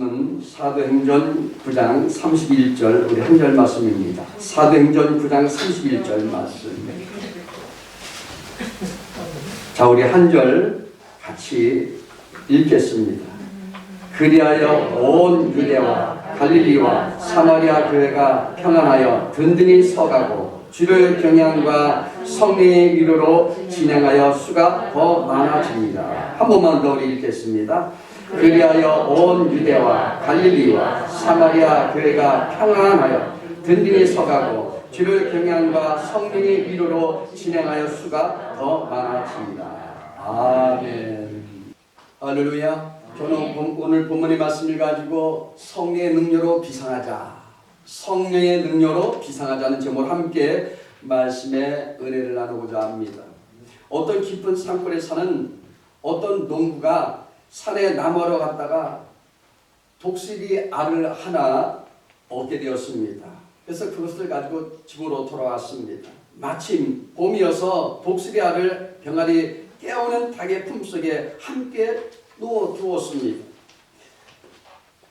말씀은 사도행전 9장 31절 우리 한 절 말씀입니다. 사도행전 9장 31절 말씀. 자, 우리 한 절 같이 읽겠습니다. 그리하여 온 유대와 갈릴리와 사마리아 교회가 평안하여 든든히 서가고 주를 경향과 성령의 위로로 진행하여 수가 더 많아집니다. 한 번만 더 우리 읽겠습니다. 그리하여 온 유대와 갈릴리와 사마리아 교회가 평안하여 든든히 서가고 주를 경향과 성령의 위로로 진행하여 수가 더 많아집니다. 아멘. 할렐루야. 저는 오늘 본문의 말씀을 가지고 성령의 능력으로 비상하자, 성령의 능력으로 비상하자는 제목으로 함께 말씀의 은혜를 나누고자 합니다. 어떤 깊은 산골에 사는 어떤 농부가 산에 나무하러 갔다가 독수리 알을 하나 얻게 되었습니다. 그래서 그것을 가지고 집으로 돌아왔습니다. 마침 봄이어서 독수리 알을 병아리 깨우는 닭의 품속에 함께 놓아두었습니다.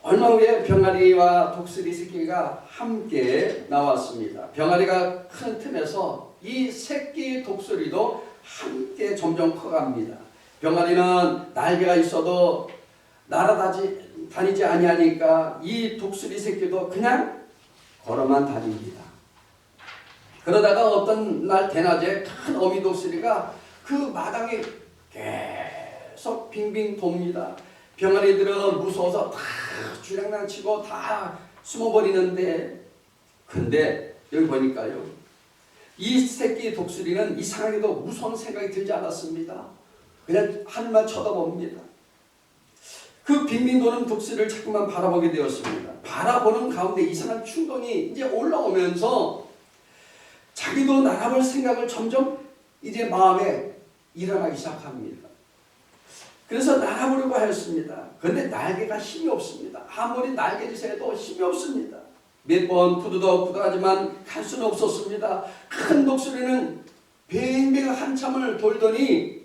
얼마 후에 병아리와 독수리 새끼가 함께 나왔습니다. 병아리가 큰 틈에서 이 새끼 독수리도 함께 점점 커갑니다. 병아리는 날개가 있어도 날아다니지 아니하니까 이 독수리 새끼도 그냥 걸어만 다닙니다. 그러다가 어떤 날 대낮에 큰 어미 독수리가 그 마당에 계속 빙빙 돕니다. 병아리들은 무서워서 다 주량랑치고 다 숨어버리는데, 근데 여기 보니까요, 이 새끼 독수리는 이상하게도 무서운 생각이 들지 않았습니다. 그냥 하늘만 쳐다봅니다. 그 빙빙 도는 독수리를 자꾸만 바라보게 되었습니다. 바라보는 가운데 이상한 충동이 이제 올라오면서 자기도 날아볼 생각을 점점 이제 마음에 일어나기 시작합니다. 그래서 날아보려고 하였습니다. 그런데 날개가 힘이 없습니다. 아무리 날개짓을 해도 힘이 없습니다. 몇 번 부두덕부두하지만 갈 수는 없었습니다. 큰 독수리는 뱅뱅 한참을 돌더니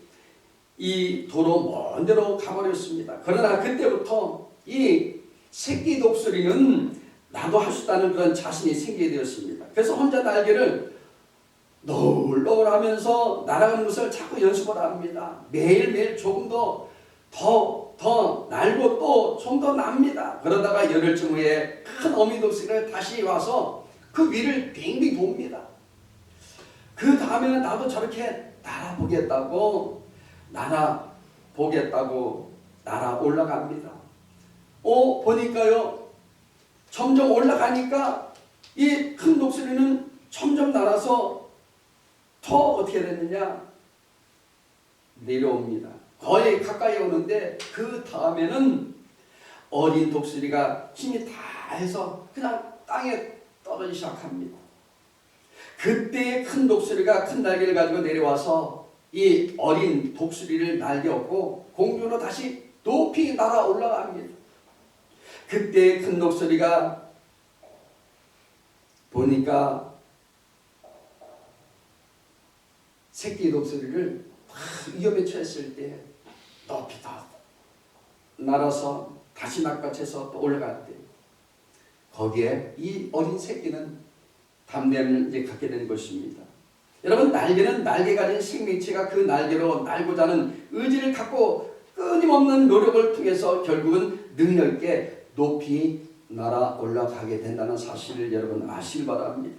이 도로 먼 데로 가버렸습니다. 그러나 그때부터 이 새끼 독수리는 나도 할 수 있다는 그런 자신이 생기게 되었습니다. 그래서 혼자 날개를 너울너울 하면서 날아가는 것을 자꾸 연습을 합니다. 매일매일 조금 더 날고 또 좀 더 납니다. 그러다가 열흘쯤 후에 큰 어미 독수리가 다시 와서 그 위를 빙빙 돕니다. 그 다음에는 나도 저렇게 날아보겠다고 날아 올라갑니다. 보니까요, 점점 올라가니까 이 큰 독수리는 점점 날아서 더 어떻게 됐느냐, 내려옵니다. 거의 가까이 오는데 그 다음에는 어린 독수리가 힘이 다 해서 그냥 땅에 떨어지기 시작합니다. 그때 큰 독수리가 큰 날개를 가지고 내려와서 이 어린 독수리를 날개었고 공중으로 다시 높이 날아 올라갑니다. 그때 큰 독수리가 보니까 새끼 독수리를 위험에 처했을 때 높이 더 날아서 다시 낚아채서 또 올라갈 때 거기에 이 어린 새끼는 담대함을 이제 갖게 되는 것입니다. 여러분, 날개는 날개 가진 생명체가 그 날개로 날고자 하는 의지를 갖고 끊임없는 노력을 통해서 결국은 능력 있게 높이 날아 올라가게 된다는 사실을 여러분 아시길 바랍니다.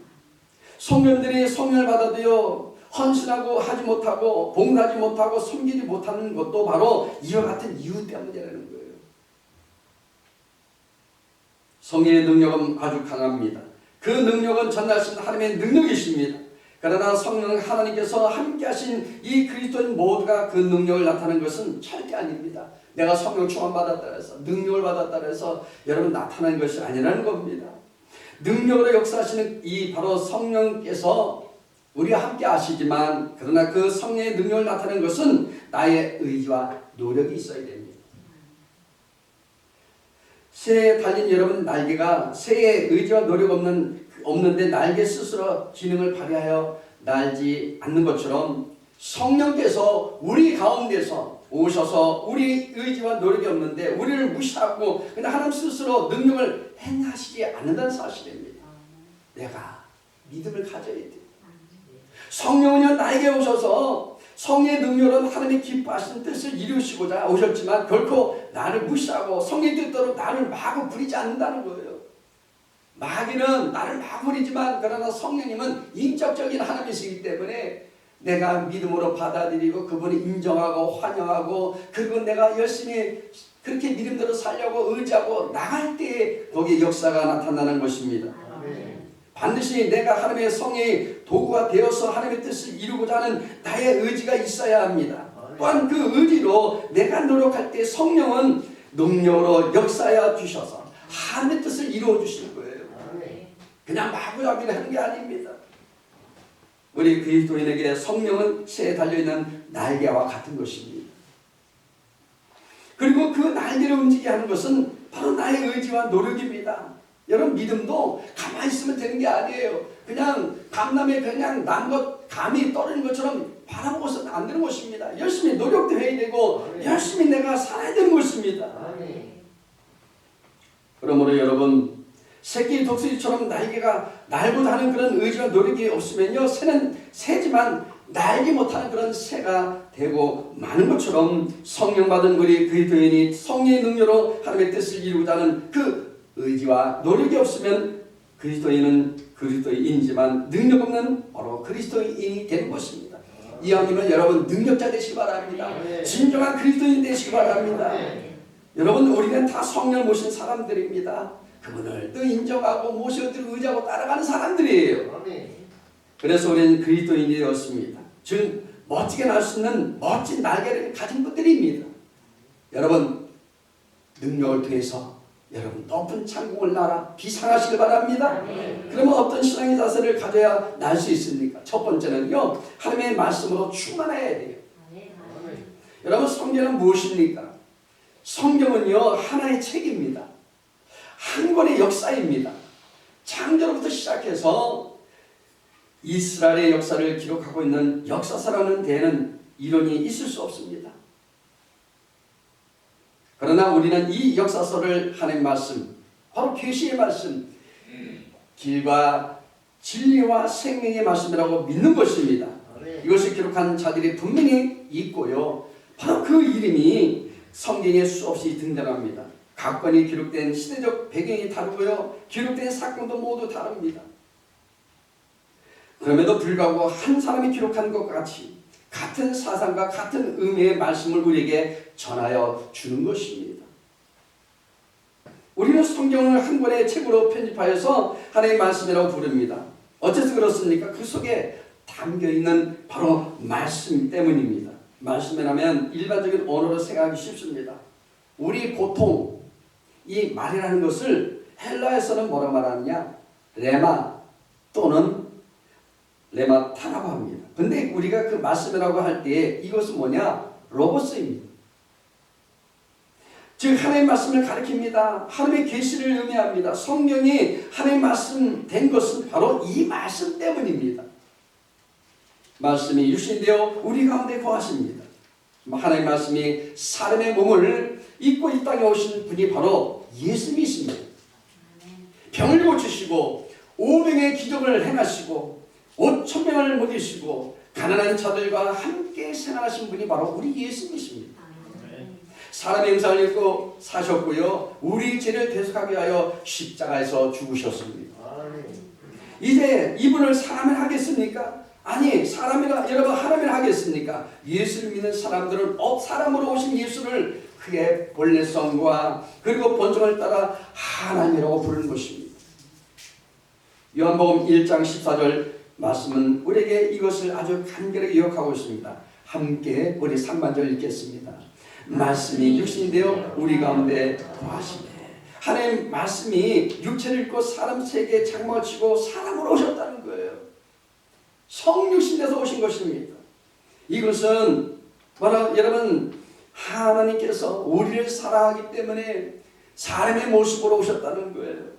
성령들이 성령을 받아도요, 헌신하고 하지 못하고 봉사하지 못하고 섬기지 못하는 것도 바로 이와 같은 이유 때문이라는 거예요. 성령의 능력은 아주 강합니다. 그 능력은 전하신 하나님의 능력이십니다. 그러나 성령 하나님께서 함께 하신 이 그리스도인 모두가 그 능력을 나타내는 것은 절대 아닙니다. 내가 성령 충만 받았다 해서 능력을 받았다 해서 여러분 나타나는 것이 아니라는 겁니다. 능력으로 역사하시는 이 바로 성령께서 우리와 함께 하시지만, 그러나 그 성령의 능력을 나타내는 것은 나의 의지와 노력이 있어야 됩니다. 새에 달린 여러분 날개가 새의 의지와 노력 없는데 날개 스스로 기능을 발휘하여 날지 않는 것처럼 성령께서 우리 가운데서 오셔서 우리 의지와 노력이 없는데 우리를 무시하고 그냥 하나님 스스로 능력을 행하시지 않는다는 사실입니다. 내가 믿음을 가져야 돼요. 성령은요 나에게 오셔서 성령의 능력으로 하나님의 기뻐하시는 뜻을 이루시고자 오셨지만 결코 나를 무시하고 성령의 뜻대로 나를 마구 부리지 않는다는 거예요. 마귀는 나를 마구 부리지만 그러나 성령님은 인격적인 하나님이시기 때문에 내가 믿음으로 받아들이고 그분을 인정하고 환영하고 그리고 내가 열심히 그렇게 믿음대로 살려고 의지하고 나갈 때에 거기에 역사가 나타나는 것입니다. 반드시 내가 하나님의 성령의 도구가 되어서 하나님의 뜻을 이루고자 하는 나의 의지가 있어야 합니다. 또한 그 의지로 내가 노력할 때 성령은 능력으로 역사하여 주셔서 하나님의 뜻을 이루어 주시는 거예요. 그냥 마구잡이를 하는 게 아닙니다. 우리 그리스도인에게 성령은 새에 달려있는 날개와 같은 것입니다. 그리고 그 날개를 움직이게 하는 것은 바로 나의 의지와 노력입니다. 여러분 믿음도 가만히 있으면 되는 게 아니에요. 그냥 감남에 그냥 난 것 감이 떨어진 것처럼 바라보고서는 안 되는 것입니다. 열심히 노력도 해야 되고 열심히 내가 살아야 되는 것입니다. 그러므로 여러분 새끼 독수리처럼 날개가 날고자 하는 그런 의지와 노력이 없으면요 새는 새지만 날지 못하는 그런 새가 되고 마는 것처럼 성령 받은 우리 그리스도인이 성령의 능력으로 하나님의 뜻을 이루고자 하는 그 의지와 노력이 없으면 그리스도인은 그리스도인이지만 능력 없는 바로 그리스도인이 되는 것입니다. 이왕이면 여러분 능력자 되시기 바랍니다. 진정한 그리스도인 되시기 바랍니다. 여러분 우리는 다 성령을 모신 사람들입니다. 그분을 또 인정하고 모셔드리고 의지하고 따라가는 사람들이에요. 그래서 우리는 그리스도인이 되었습니다. 즉 멋지게 날 수 있는 멋진 날개를 가진 분들입니다. 여러분 능력을 통해서 여러분 높은 창공을 날아 비상하시길 바랍니다. 그러면 어떤 신앙의 자세를 가져야 날 수 있습니까? 첫 번째는요 하나님의 말씀으로 충만해야 돼요. 여러분 성경은 무엇입니까? 성경은요 하나의 책입니다. 한 권의 역사입니다. 창조로부터 시작해서 이스라엘의 역사를 기록하고 있는 역사서라는 데에는 이론이 있을 수 없습니다. 그러나 우리는 이 역사서를 하나님의 말씀, 바로 계시의 말씀, 길과 진리와 생명의 말씀이라고 믿는 것입니다. 이것을 기록한 자들이 분명히 있고요. 바로 그 이름이 성경에 수없이 등장합니다. 각 권이 기록된 시대적 배경이 다르고요. 기록된 사건도 모두 다릅니다. 그럼에도 불구하고 한 사람이 기록한 것 같이 같은 사상과 같은 의미의 말씀을 우리에게 전하여 주는 것입니다. 우리는 성경을 한 권의 책으로 편집하여서 하나님의 말씀이라고 부릅니다. 어째서 그렇습니까? 그 속에 담겨있는 바로 말씀 때문입니다. 말씀이라면 일반적인 언어로 생각하기 쉽습니다. 우리 보통 이 말이라는 것을 헬라에서는 뭐라고 말하느냐? 레마 또는 레마타라고 합니다. 근데 우리가 그 말씀이라고 할 때 이것은 뭐냐? 로고스입니다. 즉 하나님의 말씀을 가리킵니다. 하나님의 계시를 의미합니다. 성경이 하나님의 말씀 된 것은 바로 이 말씀 때문입니다. 말씀이 육신되어 우리 가운데 거하십니다. 하나님의 말씀이 사람의 몸을 입고 이 땅에 오신 분이 바로 예수님이십니다. 병을 고치시고 오병의 기적을 행하시고 5,000명을 먹이시고 가난한 자들과 함께 생활하신 분이 바로 우리 예수님이십니다. 사람의 형상을 입고 사셨고요. 우리 죄를 대속하기 위하여 십자가에서 죽으셨습니다. 이제 이분을 사람을 하겠습니까? 아니 사람이라 여러분 하나님을 하겠습니까? 예수를 믿는 사람들은 사람으로 오신 예수를 그의 본래성과 그리고 본성을 따라 하나님이라고 부르는 것입니다. 요한복음 1장 14절 말씀은 우리에게 이것을 아주 간결하게 기억하고 있습니다. 함께 우리 3반절 읽겠습니다. 말씀이 육신이 되어 우리 가운데 거하시네. 하나님 말씀이 육체를 입고 사람 세계에 장막을 치고 사람으로 오셨다는 거예요. 성육신 돼서 오신 것입니다. 이것은 바로 여러분 하나님께서 우리를 사랑하기 때문에 사람의 모습으로 오셨다는 거예요.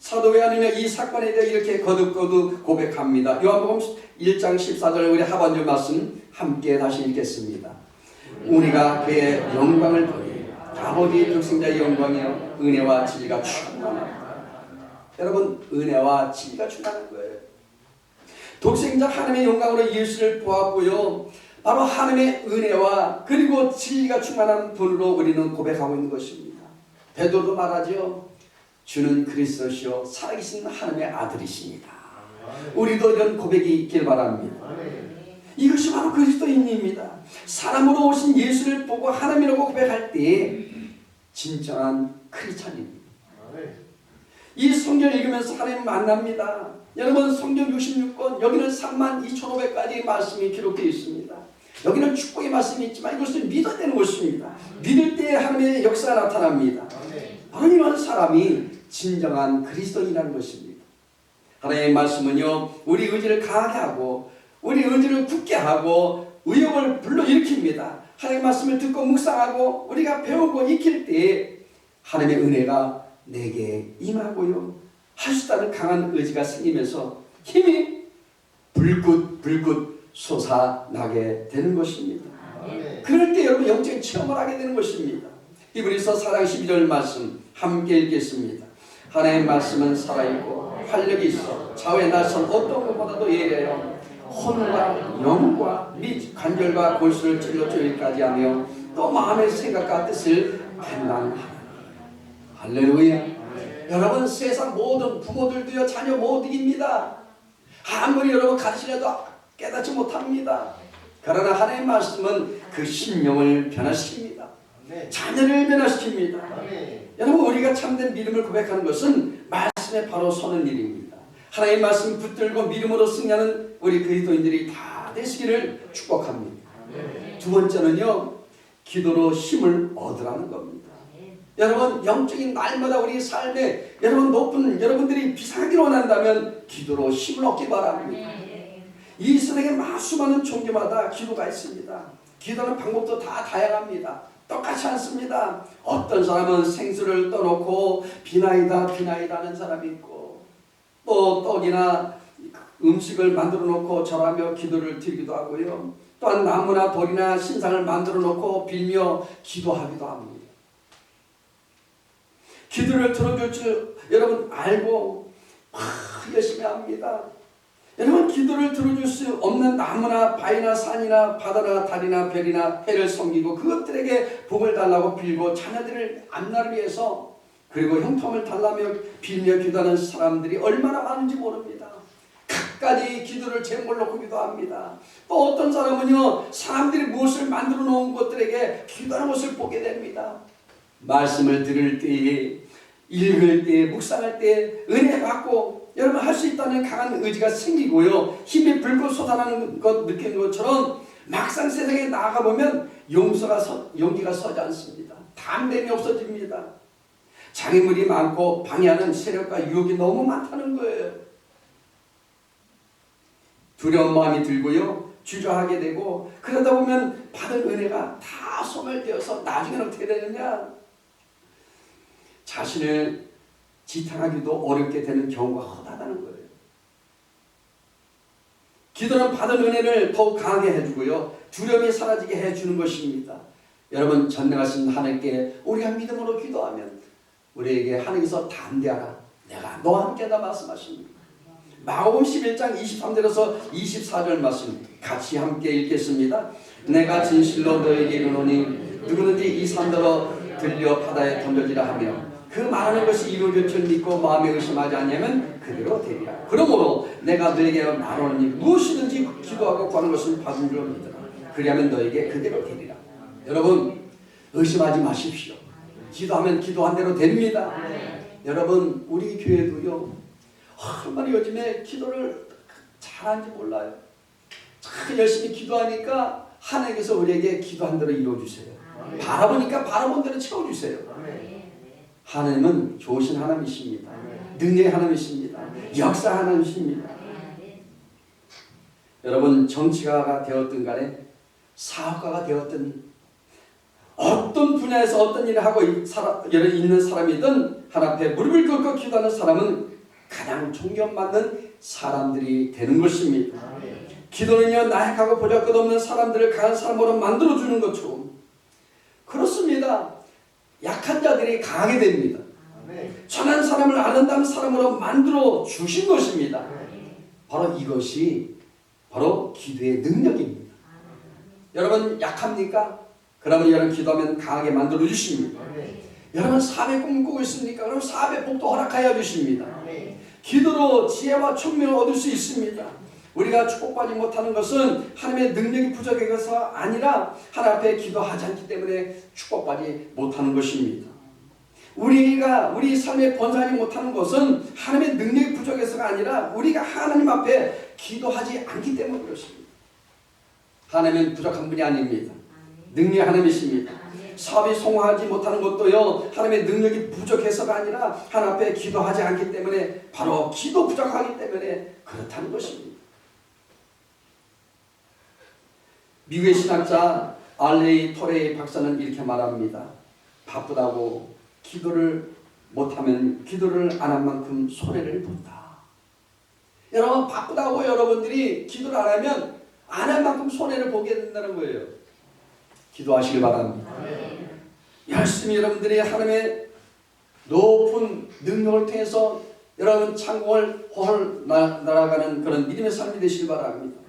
사도 요한은 이 사건에 대해 이렇게 거듭거듭 고백합니다. 요한복음 1장 14절 우리 하반절 말씀 함께 다시 읽겠습니다. 우리가 그의 영광을 보니 아버지의 독생자의 영광이요 은혜와 진리가 충만하다. 여러분, 은혜와 진리가 충만한 거예요. 독생자 하나님의 영광으로 예수를 보았고요, 바로 하나님의 은혜와 그리고 진리가 충만한 분으로 우리는 고백하고 있는 것입니다. 베드로도 말하죠. 주는 그리스도시요 살아계신 하나님의 아들이십니다. 우리도 이런 고백이 있길 바랍니다. 이것이 바로 그리스도인입니다. 사람으로 오신 예수를 보고 하나님이라고 고백할 때 진정한 크리스찬입니다. 이 성경을 읽으면서 하나님 만납니다. 여러분, 성경 66권, 여기는 32,500가지 말씀이 기록되어 있습니다. 여기는 축복의 말씀이 있지만 이것을 믿어야 되는 것입니다. 믿을 때 하나님의 역사가 나타납니다. 바로 이런 사람이 진정한 그리스도인이라는 것입니다. 하나님의 말씀은요, 우리 의지를 강하게 하고 우리 의지를 굳게 하고 의욕을 불러일으킵니다. 하나님의 말씀을 듣고 묵상하고 우리가 배우고 익힐 때 하나님의 은혜가 내게 임하고요, 할 수 있다는 강한 의지가 생기면서 힘이 불긋 솟아나게 되는 것입니다. 그럴 때 여러분 영적인 체험을 하게 되는 것입니다. 히브리서 4장 12절 말씀 함께 읽겠습니다. 하나님의 말씀은 살아있고 활력이 있어 좌우에 나선 어떤 것보다도 예리하여 혼과 영과 및 관절과 골수를 찔러 쪼일까지 하며 또 마음의 생각과 뜻을 판단하느니라. 할렐루야. 여러분, 세상 모든 부모들도요 자녀 못 이깁니다. 아무리 여러분 가르치려도 깨닫지 못합니다. 그러나 하나님의 말씀은 그 심령을 변화시킵니다. 자녀를 변화시킵니다. 여러분, 우리가 참된 믿음을 고백하는 것은 말씀에 바로 서는 일입니다. 하나님의 말씀 붙들고 믿음으로 승리하는 우리 그리스도인들이 다 되시기를 축복합니다. 두 번째는요, 기도로 힘을 얻으라는 겁니다. 여러분, 영적인 날마다 우리 삶에 여러분들이 비상하기를 원한다면 기도로 힘을 얻기 바랍니다. 이 세상에 수많은 종교마다 기도가 있습니다. 기도하는 방법도 다 다양합니다. 똑같지 않습니다. 어떤 사람은 생수를 떠놓고 비나이다 하는 사람이 있고, 또 떡이나 음식을 만들어 놓고 절하며 기도를 드리기도 하고요, 또한 나무나 돌이나 신상을 만들어 놓고 빌며 기도하기도 합니다. 기도를 들어줄 줄 여러분 알고 열심히 합니다. 여러분, 기도를 들어줄 수 없는 나무나 바위나 산이나 바다나 달이나 별이나 해를 섬기고 그것들에게 복을 달라고 빌고 자녀들을 앞날을 위해서 그리고 형통을 달라며 빌며 기도하는 사람들이 얼마나 많은지 모릅니다. 갖가지 기도를 제목을 놓고 기도합니다. 또 어떤 사람은요, 사람들이 무엇을 만들어 놓은 것들에게 기도하는 것을 보게 됩니다. 말씀을 들을 때에, 읽을 때에, 묵상할 때에 은혜 받고 여러분 할 수 있다는 강한 의지가 생기고요, 힘이 불고 솟아나는 것 느끼는 것처럼 막상 세상에 나가보면 용기가 서지 않습니다. 담대함이 없어집니다. 장애물이 많고 방해하는 세력과 유혹이 너무 많다는 거예요. 두려운 마음이 들고요, 주저하게 되고, 그러다 보면 받은 은혜가 다 소멸되어서 나중에는 어떻게 되느냐, 자신을 지탱하기도 어렵게 되는 경우가 허다하다는 거예요. 기도는 받은 은혜를 더욱 강하게 해주고요, 두려움이 사라지게 해주는 것입니다. 여러분, 전능하신 하나님께 우리가 믿음으로 기도하면 우리에게 하나님께서 담대하라, 내가 너와 함께하다 말씀하십니다. 마가복음 11장 23절에서 24절 말씀 같이 함께 읽겠습니다. 내가 진실로 너에게 이르노니 누구든지 이 산더러 들려 바다에 던져지라 하며 그 말하는 것이 이루어질 줄 믿고 마음에 의심하지 않으면 그대로 되리라. 그러므로 내가 너에게 말하노니 무엇이든지 기도하고 구하는 것을 받은 줄 믿으라. 그리하면 너에게 그대로 되리라. 여러분, 의심하지 마십시오. 기도하면 기도한 대로 됩니다. 여러분, 우리 교회도요, 얼마나 요즘에 기도를 잘하는지 몰라요. 참 열심히 기도하니까 하나님께서 우리에게 기도한 대로 이루어주세요. 바라보니까 바라본 대로 채워주세요. 하나님은 좋으신 하나님이십니다. 능력의 하나님이십니다. 역사 하나님이십니다. 여러분, 정치가가 되었든 간에 사업가가 되었든 어떤 분야에서 어떤 일을 하고 있는 사람이든 하나님 앞에 무릎을 꿇고 기도하는 사람은 가장 존경받는 사람들이 되는 것입니다. 기도는요, 나약하고 보잘것없는 사람들을 강한 사람으로 만들어주는 것처럼 그렇습니다. 약한 자들이 강하게 됩니다. 천한 사람을 아름다운 사람으로 만들어 주신 것입니다. 바로 이것이 바로 기도의 능력입니다. 여러분 약합니까? 그러면 여러분 기도하면 강하게 만들어 주십니다. 여러분 400 꿈을 꾸고 있습니까? 그럼 400복도 허락하여 주십니다. 기도로 지혜와 총명을 얻을 수 있습니다. 우리가 축복받지 못하는 것은 하나님의 능력이 부족해서 아니라 하나님 앞에 기도하지 않기 때문에 축복받지 못하는 것입니다. 우리가 우리 삶에 번성하지 못하는 것은 하나님의 능력이 부족해서가 아니라 우리가 하나님 앞에 기도하지 않기 때문에 그렇습니다. 하나님은 부족한 분이 아닙니다. 능력 하나님이십니다. 사업이 성공하지 못하는 것도요, 하나님의 능력이 부족해서가 아니라 하나님 앞에 기도하지 않기 때문에, 바로 기도 부족하기 때문에 그렇다는 것입니다. 미국의 신학자 알레이 토레이 박사는 이렇게 말합니다. 바쁘다고 기도를 못하면 기도를 안 한 만큼 손해를 본다. 여러분 바쁘다고 여러분들이 기도를 안 하면 안 한 만큼 손해를 보게 된다는 거예요. 기도하시길 바랍니다. 열심히 여러분들이 하나님의 높은 능력을 통해서 여러분 창공을 훨 날아가는 그런 믿음의 삶이 되시길 바랍니다.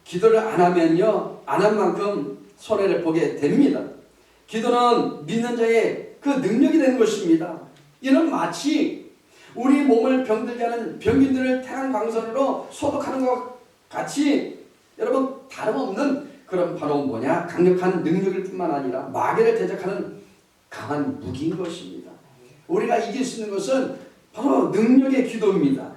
기도를 안 하면요, 안 한 만큼 손해를 보게 됩니다. 기도는 믿는 자의 그 능력이 되는 것입니다. 이는 마치 우리 몸을 병들게 하는 병균들을 태양광선으로 소독하는 것 같이 여러분 다름없는 그런 바로 뭐냐? 강력한 능력일 뿐만 아니라 마귀를 대적하는 강한 무기인 것입니다. 우리가 이길 수 있는 것은 바로 능력의 기도입니다.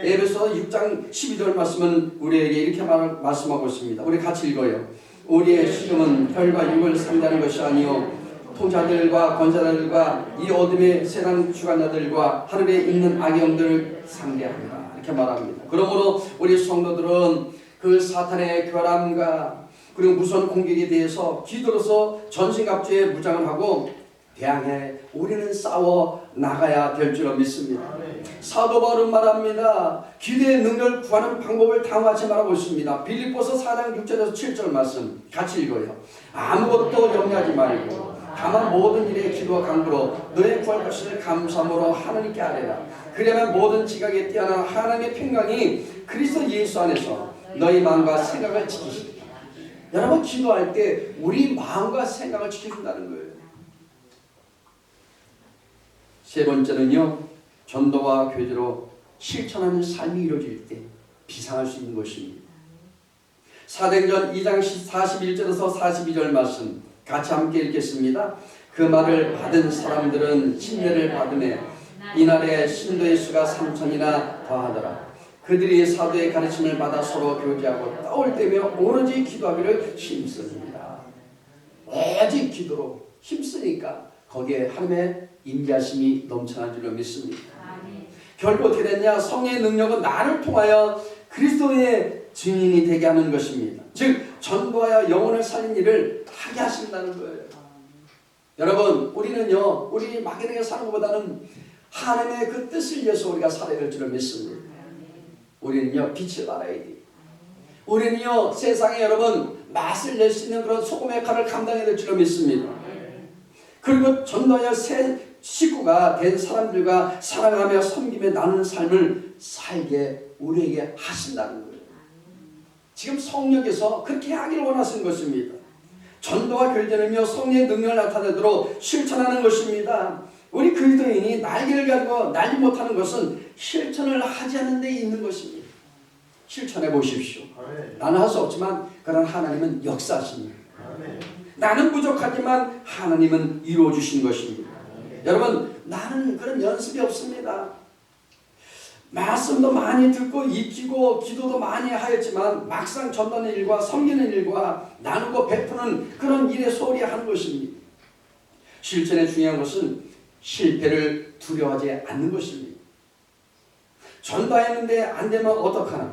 에베소서 6장 12절 말씀은 우리에게 이렇게 말씀하고 있습니다. 우리 같이 읽어요. 우리의 시름은 혈과 육을 상대하는 것이 아니요 통치자들과 권세자들과 이 어둠의 세상 주관자들과 하늘에 있는 악의 영들을 상대합니다. 이렇게 말합니다. 그러므로 우리 성도들은 그 사탄의 교람과 그리고 무서운 공격에 대해서 기도로서 전신갑주에 무장을 하고 대항해 우리는 싸워 나가야 될 줄로 믿습니다. 사도 바울은 말합니다. 기도의 능력을 구하는 방법을 당하지 말라고 있습니다. 빌립보서 4장 6절에서 7절 말씀 같이 읽어요. 아무것도 염려하지 말고 다만 모든 일에 기도와 간구로 너의 구할 것을 감사함으로 하나님께 아뢰라. 그러면 모든 지각에 뛰어난 하나님의 평강이 그리스도 예수 안에서 너희 마음과 생각을 지키시리라. 여러분 기도할 때 우리 마음과 생각을 지켜준다는 거예요. 세 번째는요, 전도와 교제로 실천하는 삶이 이루어질 때 비상할 수 있는 것입니다. 사도행전 2장 41절에서 42절 말씀 같이 함께 읽겠습니다. 그 말을 받은 사람들은 침례를 받으며 이날에 신도의 수가 3,000이나 더하더라. 그들이 사도의 가르침을 받아 서로 교제하고 떠올 때며 오로지 기도하기를 힘씁니다. 오직 기도로 힘쓰니까 거기에 하나님의 임재하심이 넘쳐난 줄로 믿습니다. 결국 어떻게 됐냐? 성령의 능력은 나를 통하여 그리스도의 증인이 되게 하는 것입니다. 즉 전도하여 영혼을 살린 일을 하게 하신다는 거예요. 여러분 우리는요, 우리 막연하게 사는 것보다는 하나님의 그 뜻을 위해서 우리가 살아야 될 줄을 믿습니다. 우리는요 빛을 발해야 돼요. 우리는요 세상에 여러분 맛을 낼 수 있는 그런 소금의 칼을 감당해야 될 줄을 믿습니다. 그리고 전도하여 새 식구가 된 사람들과 사랑하며 섬기며 나누는 삶을 살게 우리에게 하신다는 거예요. 지금 성령께서 그렇게 하기를 원하시는 것입니다. 전도와 교제는요 성령의 능력을 나타내도록 실천하는 것입니다. 우리 그리스도인이 날개를 가지고 날지 못하는 것은 실천을 하지 않는 데 있는 것입니다. 실천해 보십시오. 나는 할 수 없지만 그런 하나님은 역사하십니다. 나는 부족하지만 하나님은 이루어 주신 것입니다. 여러분 나는 그런 연습이 없습니다. 말씀도 많이 듣고 익히고 기도도 많이 하였지만 막상 전도하는 일과 섬기는 일과 나누고 베푸는 그런 일에 소홀히 하는 것입니다. 실천의 중요한 것은 실패를 두려워하지 않는 것입니다. 전도했는데 안 되면 어떡하나?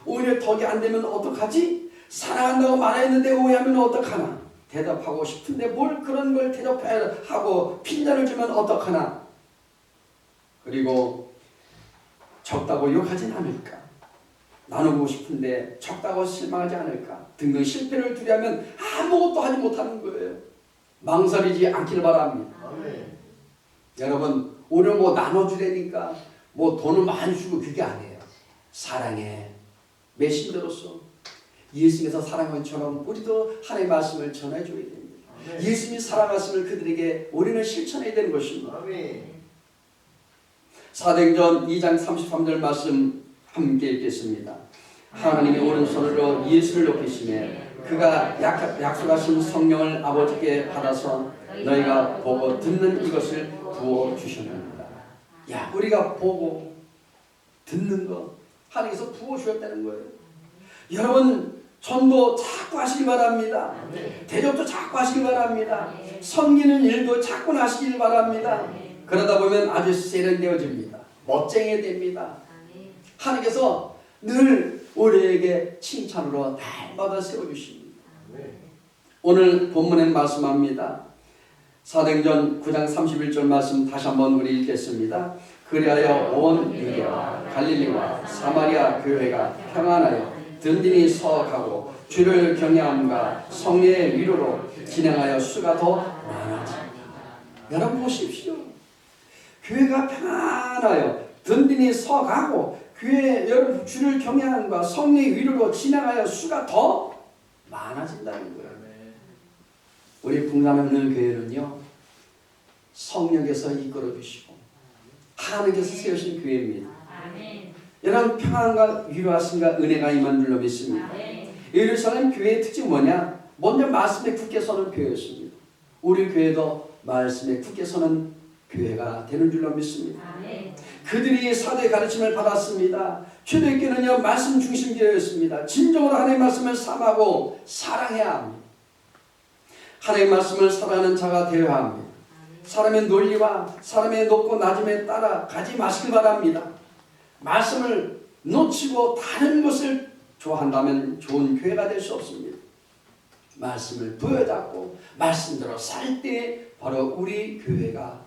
오히려 덕이 안 되면 어떡하지? 사랑한다고 말했는데 오해하면 어떡하나? 대답하고 싶은데 뭘 그런 걸 대답하고 핀잔을 주면 어떡하나? 그리고 적다고 욕하진 않을까? 나누고 싶은데 적다고 실망하지 않을까? 등등 실패를 두려하면 아무것도 하지 못하는 거예요. 망설이지 않기를 바랍니다. 아멘. 여러분, 오늘 뭐 나눠주려니까 뭐 돈을 많이 주고 그게 아니에요. 사랑의 메신저로서 예수님께서 사랑한 것처럼 우리도 하나님의 말씀을 전해줘야 됩니다. 아멘. 예수님이 사랑하심을 그들에게 우리는 실천해야 되는 것입니다. 아멘. 사도행전 2장 33절 말씀 함께 읽겠습니다. 하나님의 오른손으로 예수를 높이시매 그가 약속하신 성령을 아버지께 받아서 너희가 보고 듣는 이것을 부어주셨느니라. 야, 우리가 보고 듣는 것 하나님께서 부어주셨다는 거예요. 여러분, 전도 자꾸 하시기 바랍니다. 대접도 자꾸 하시기 바랍니다. 섬기는 일도 자꾸 하시길 바랍니다. 그러다 보면 아주 세련되어집니다. 멋쟁이 됩니다. 하나님께서 늘 우리에게 칭찬으로 날마다 세워주십니다. 오늘 본문엔 말씀합니다. 사도행전 9장 31절 말씀 다시 한번 우리 읽겠습니다. 그리하여 온 유대와 갈릴리와 사마리아 교회가 평안하여 든든히 서가고 주를 경외함과 성령의 위로로 진행하여 수가 더 많아집니다. 여러분 보십시오. 교회가 평안하여 든든히 서가고 교회 여러분 주를 경외함과 성령의 위로로 진행하여 수가 더 많아진다는 거예요. 우리 풍산하는 교회는요, 성령께서 이끌어 주시고 하나님께서 세우신 교회입니다. 여러분 평안과 위로하심과 은혜가 임한 줄로 믿습니다. 예루살렘 교회의 특징이 뭐냐? 먼저 말씀에 굳게 서는 교회였습니다. 우리 교회도 말씀에 굳게 서는 교회가 되는 줄로 믿습니다. 그들이 사도의 가르침을 받았습니다. 초대교회는요 말씀 중심 교회였습니다. 진정으로 하나님의 말씀을 삼하고 사랑해야 합니다. 하나님의 말씀을 사랑하는 자가 되어야 합니다. 사람의 논리와 사람의 높고 낮음에 따라 가지 마시길 바랍니다. 말씀을 놓치고 다른 것을 좋아한다면 좋은 교회가 될 수 없습니다. 말씀을 부여잡고 말씀대로 살 때 바로 우리 교회가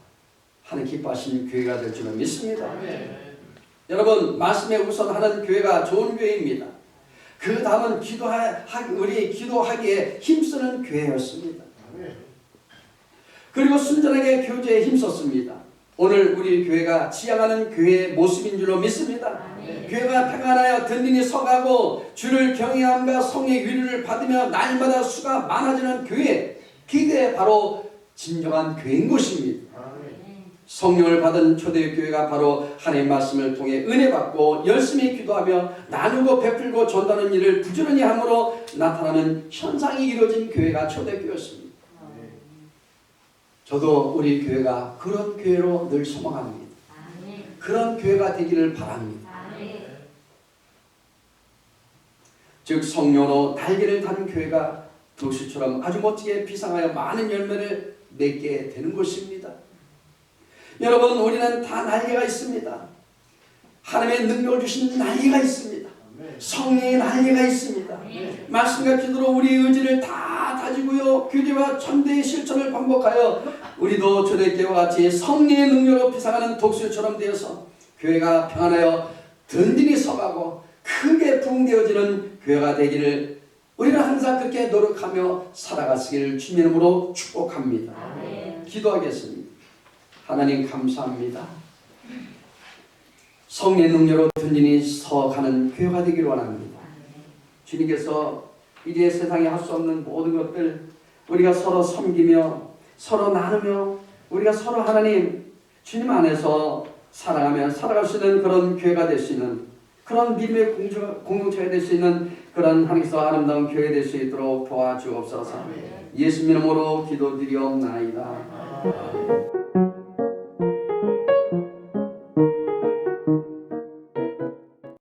하나님 기뻐하시는 교회가 될 줄을 믿습니다. 여러분 말씀에 우선하는 교회가 좋은 교회입니다. 그 다음은 우리 기도하기에 힘쓰는 교회였습니다. 그리고 순전하게 교제에 힘썼습니다. 오늘 우리 교회가 지향하는 교회의 모습인 줄로 믿습니다. 교회가 평안하여 든든히 서가고 주를 경외함과 성령의 위로를 받으며 날마다 수가 많아지는 교회, 그게 바로 진정한 교회인 것입니다. 성령을 받은 초대교회가 바로 하나님의 말씀을 통해 은혜 받고 열심히 기도하며 나누고 베풀고 전하는 일을 부지런히 함으로 나타나는 현상이 이루어진 교회가 초대교회였습니다. 저도 우리 교회가 그런 교회로 늘 소망합니다. 그런 교회가 되기를 바랍니다. 즉 성령으로 날개를 단 교회가 도시처럼 아주 멋지게 비상하여 많은 열매를 맺게 되는 것입니다. 여러분 우리는 다 날개가 있습니다. 하나님의 능력을 주신 날개가 있습니다. 성령의 날개가 있습니다. 말씀과 기도로 우리의 의지를 다 다지고요 교제와 전대의 실천을 반복하여 우리도 초대교회와 같이 성령의 능력으로 비상하는 독수리처럼 되어서 교회가 평안하여 든든히 서가고 크게 부흥되어지는 교회가 되기를 우리는 항상 그렇게 노력하며 살아가시기를 주님의 이름으로 축복합니다. 기도하겠습니다. 하나님 감사합니다. 성령의 능력으로 든든히 서가는 교회가 되기를 원합니다. 주님께서 이제 세상에 할 수 없는 모든 것들 우리가 서로 섬기며 서로 나누며 우리가 서로 하나님 주님 안에서 사랑하며 살아갈 수 있는 그런 교회가 될 수 있는 그런 믿음의 공동체가 될 수 있는 그런 하나님께서 아름다운 교회 될 수 있도록 도와주옵소서. 예수님 이름으로 기도드리옵나이다.